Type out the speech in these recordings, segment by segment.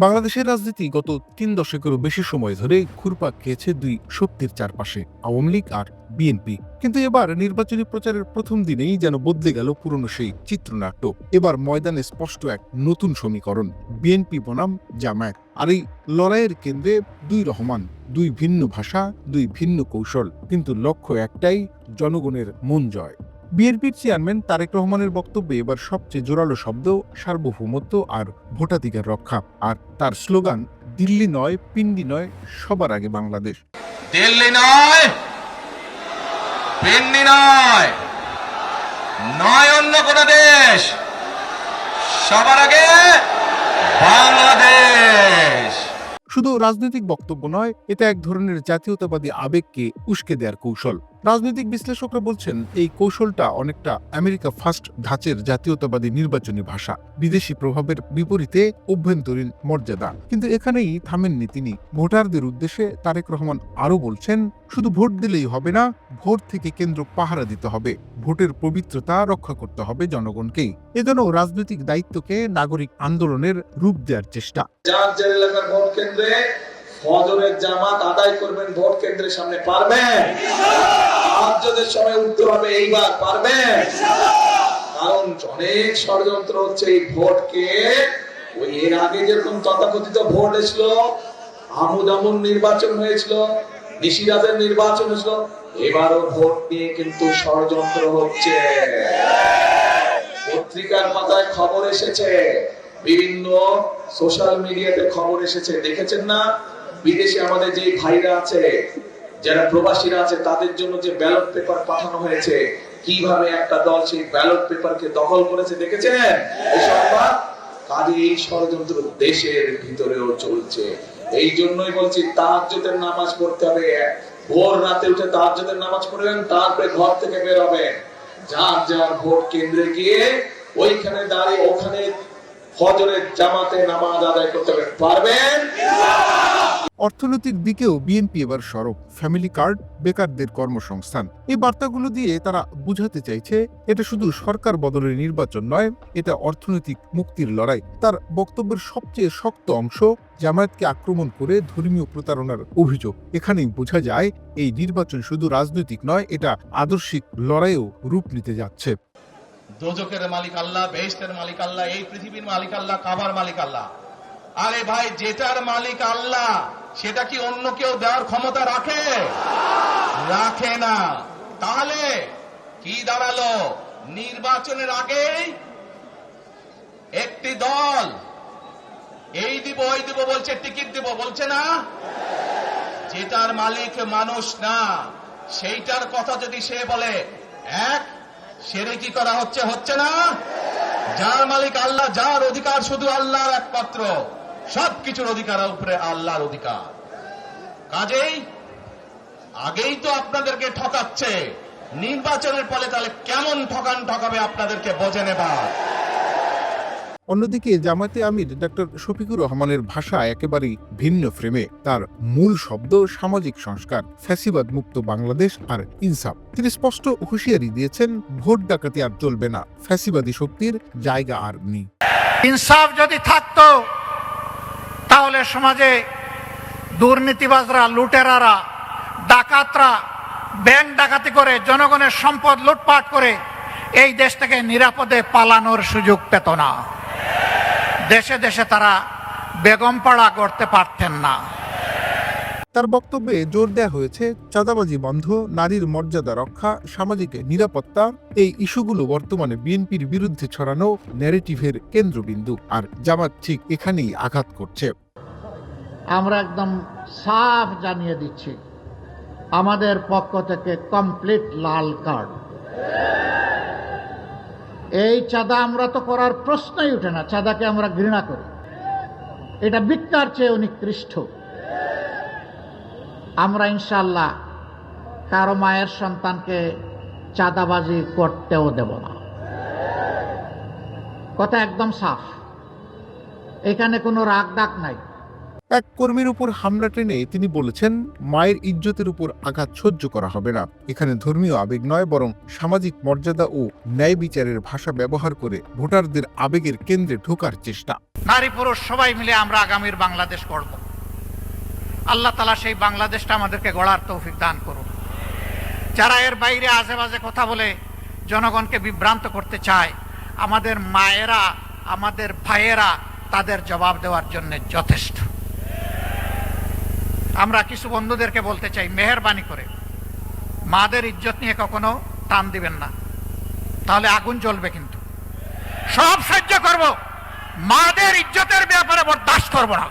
বাংলাদেশের রাজনীতি গত ৩ দশকেরও বেশি সময় ধরে ঘুরপাক খেয়েছে দুই শক্তির চারপাশে, আওয়ামী লীগ আর বিএনপি। কিন্তু এবার নির্বাচনী প্রচারের প্রথম দিনেই যেন বদলে গেল পুরনো সেই চিত্রনাট্য। এবার ময়দানে স্পষ্ট এক নতুন সমীকরণ, বিএনপি বনাম জামায়াত। আর এই লড়াইয়ের কেন্দ্রে দুই রহমান, দুই ভিন্ন ভাষা, দুই ভিন্ন কৌশল, কিন্তু লক্ষ্য একটাই, জনগণের মন জয়। বিএনপির চেয়ারম্যান তারেক রহমানের বক্তব্যে এবার সবচেয়ে জোরালো শব্দ সার্বভৌমত্ব আর ভোটাধিকার রক্ষা। আর তার স্লোগান, দিল্লি নয়, পিন্ডি নয়, সবার আগে বাংলাদেশ। দিল্লি নয়, পিন্ডি নয়, নয় অন্য কোন দেশ, সবার আগে বাংলাদেশ। শুধু রাজনৈতিক বক্তব্য নয়, এটা এক ধরনের জাতীয়তাবাদী আবেগকে উস্কে দেওয়ার কৌশল। রাজনৈতিক বিশ্লেষকরা বলছেন এই কৌশলটা অনেকটা আমেরিকা ফার্স্ট ধাঁচের জাতীয়তাবাদী নির্বাচনী ভাষা, বিদেশি প্রভাবের বিপরীতে অভ্যন্তরীণ মর্যাদা। কিন্তু এখানেই থামেননি তিনি। ভোটারদের উদ্দেশ্যে তারেক রহমান আরো বলছেন, শুধু ভোট দিলেই হবে না, ভোট থেকে কেন্দ্র পাহারা দিতে হবে, ভোটের পবিত্রতা রক্ষা করতে হবে জনগণকেই। এজন্য রাজনৈতিক দায়িত্বকে নাগরিক আন্দোলনের রূপ দেওয়ার চেষ্টা। যার যে এলাকার ভোট কেন্দ্রে ফজরের জামাত আদায় করবেন, ভোট কেন্দ্রের সামনে পারবেন? তাহাজ্জুদের সময় উঠতে হবে, এইবার পারবেন? কারণ অনেক ষড়যন্ত্র হচ্ছে এই ভোটকে। ওই এর আগে যেরকম তথাকথিত ভোট এসল, আমুদামুন নির্বাচন হয়েছিল, নিশিরাজের নির্বাচন হয়েছিল, এবারও ভোট নিয়ে কিন্তু ষড়যন্ত্র হচ্ছে। পত্রিকার পাতায় খবর এসেছে, বিভিন্ন সোশ্যাল মিডিয়াতে খবর এসেছে, দেখেছেন না? বিদেশে আমাদের যে ভাইরা আছে, যারা প্রবাসীরা আছে, তাদের জন্য যে ব্যালট পেপার পাঠানো হয়েছে, কিভাবে একটা দল সেই ব্যালট পেপারকে দখল করেছে দেখেছেন এই সংবাদ? কাজে এই ষড়যন্ত্র দেশের ভিতরেও চলছে। এই জন্যই বলছি, তাহাজ্জুদের নামাজ পড়তে হবে, ভোর রাতে উঠে তাহাজ্জুদের নামাজ পড়বেন, তারপরে ঘর থেকে বের হবেন, যার যার ভোট কেন্দ্রে গিয়ে ওইখানে দাঁড়িয়ে ওখানে ফজরের জামাতে নামাজ আদায় করতে পারবেন। অর্থনৈতিক দিকেও বিএনপি এবার সরব, ফ্যামিলি কার্ড, বেকারদের কর্মসংস্থান, এই বার্তাগুলো দিয়ে তারা বুঝাতে চাইছে এটা শুধু সরকার বদলের নির্বাচন নয়, এটা অর্থনৈতিক মুক্তির লড়াই। তার বক্তব্যের সবচেয়ে শক্ত অংশ, জামায়াতকে আক্রমণ করে ধর্মীয় প্রতারণার অভিযোগ। এখানেই বোঝা যায় এই নির্বাচন শুধু রাজনৈতিক নয়, এটা আদর্শিক লড়াইও রূপ নিতে যাচ্ছে। দোজখের মালিক আল্লাহ, বেহেশতের মালিক আল্লাহ, এই পৃথিবীর মালিক আল্লাহ, কাবার মালিক আল্লাহ। আরে ভাই, যেটার মালিক আল্লাহ সেটা কি অন্য কেউ দেওয়ার ক্ষমতা রাখে? রাখে না। তাহলে কি দাঁড়ালো? নির্বাচনের আগেই একটি দল এই দিব ওই দিব বলছে, টিকিট দিব বলছে না? যেটার মালিক মানুষ না, সেইটার কথা যদি সে বলে, এক শিরকি করা হচ্ছে, হচ্ছে না? যার মালিক আল্লাহ, যার অধিকার শুধু আল্লাহর একমাত্র, সবকিছুর অধিকার উপরে আল্লাহর অধিকার। কাজেই আগেই তো আপনাদেরকে ঠকাচ্ছে, নির্বাচনের ফলে তাহলে কেমন ঠকাবে আপনাদেরকে বোঝে নেবার। অন্যদিকে জামায়াতে আমির ডক্টর শফিকুর রহমানের ভাষা একেবারেই ভিন্ন ফ্রেমে। তার মূল শব্দ সামাজিক সংস্কার, ফ্যাসিবাদ মুক্ত বাংলাদেশ আর ইনসাফ। তিনি স্পষ্ট হুঁশিয়ারি দিয়েছেন, ভোট ডাকাতি আর চলবে না, ফ্যাসিবাদী শক্তির জায়গা আর নেই। ইনসাফ যদি থাকতো তাহলে সমাজে দুর্নীতিবাজরা, লুটেরারা, ডাকাতরা ব্যাংক ডাকাতি করে জনগণের সম্পদ লুটপাট করে এই দেশ থেকে নিরাপদে পালানোর সুযোগ পেত না। দেশে দেশে তারা বেগমপাড়া করতে পারতেন না। তার বক্তব্যে জোর দেওয়া হয়েছে, চাঁদাবাজি বন্ধ, নারীর মর্যাদা রক্ষা, সামাজিক নিরাপত্তা, এই ইস্যুগুলো বর্তমানে বিএনপির বিরুদ্ধে ছড়ানো ন্যারেটিভের কেন্দ্রবিন্দু। আর জামাত ঠিক এখানেই আঘাত করছে। আমরা একদম সাফ জানিয়ে দিচ্ছি, আমাদের পক্ষ থেকে কমপ্লিট লাল কার্ড। এই চাঁদা আমরা তো করার প্রশ্নই উঠে না। চাঁদাকে আমরা ঘৃণা করি, এটা ভিক্ষার চেয়ে নিকৃষ্ট। আমরা ইনশাআল্লাহ কারো মায়ের সন্তানকে চাঁদাবাজি করতেও দেব না। কথা একদম সাফ, এখানে কোনো রাগ ডাক নাই। এক কর্মীর উপর হামলা টেনে তিনি বলেছেন, মায়ের ইজ্জতের উপর আঘাত সহ্য করা হবে না। এখানে ধর্মীয় আবেগ নয়, বরং সামাজিক মর্যাদা ও ন্যায় বিচারের ভাষা ব্যবহার করে ভোটারদের আবেগের কেন্দ্রে ঢোকার চেষ্টা। নারী পুরুষ সবাই মিলে আমরা আগামীর বাংলাদেশ গড়ব। আল্লাহ তাআলা সেই বাংলাদেশটা আমাদেরকে গড়ার তৌফিক দান করুন। যারা এর বাইরে আজে বাজে কথা বলে জনগণকে বিভ্রান্ত করতে চায়, আমাদের মায়েরা, আমাদের ভাইয়েরা তাদের জবাব দেওয়ার জন্য যথেষ্ট। আমরা কিছু বন্ধুদেরকে বলতে চাই, মেহেরবানি করে মাদের ইজ্জত নিয়ে কখনো টান দিবেন না, তাহলে আগুন জ্বলবে। কিন্তু সব সহ্য করব, মাদের ইজ্জতের ব্যাপারে বরদাস্ত করব না।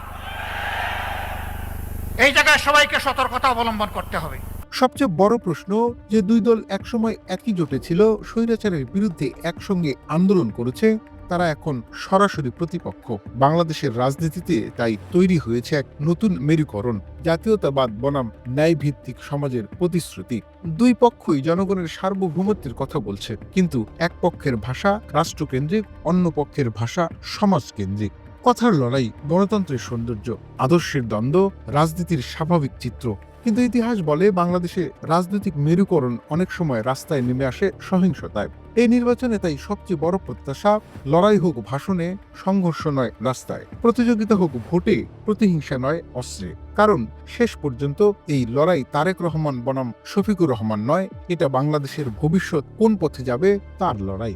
এই জায়গায় সবাইকে সতর্কতা অবলম্বন করতে হবে। সবচেয়ে বড় প্রশ্ন, যে দুই দল একসময় একই জোটে ছিল, স্বৈরাচারের বিরুদ্ধে একসঙ্গে আন্দোলন করেছে, তারা এখন সরাসরি প্রতিপক্ষ। বাংলাদেশের রাজনীতিতে তাই তৈরি হয়েছে এক নতুন মেরুকরণ, জাতীয়তাবাদ বনাম ন্যায়ভিত্তিক সমাজের প্রতিশ্রুতি। দুই পক্ষই জনগণের সার্বভৌমত্বের কথা বলছে, কিন্তু এক পক্ষের ভাষা রাষ্ট্রকেন্দ্রিক, অন্য পক্ষের ভাষা সমাজকেন্দ্রিক। কথার লড়াই, গণতন্ত্রের সৌন্দর্য, আদর্শের দ্বন্দ্ব রাজনীতির স্বাভাবিক চিত্র। কিন্তু ইতিহাস বলে, বাংলাদেশে রাজনৈতিক মেরুকরণ অনেক সময় রাস্তায় নেমে আসে সহিংসতায়। এই নির্বাচনে তাই সবচেয়ে বড় প্রত্যাশা, লড়াই হোক ভাষণে, সংঘর্ষ নয় রাস্তায়, প্রতিযোগিতা হোক ভোটে, প্রতিহিংসা নয় অস্ত্রে। কারণ শেষ পর্যন্ত এই লড়াই তারেক রহমান বনাম শফিকুর রহমান নয়, এটা বাংলাদেশের ভবিষ্যৎ কোন পথে যাবে তার লড়াই।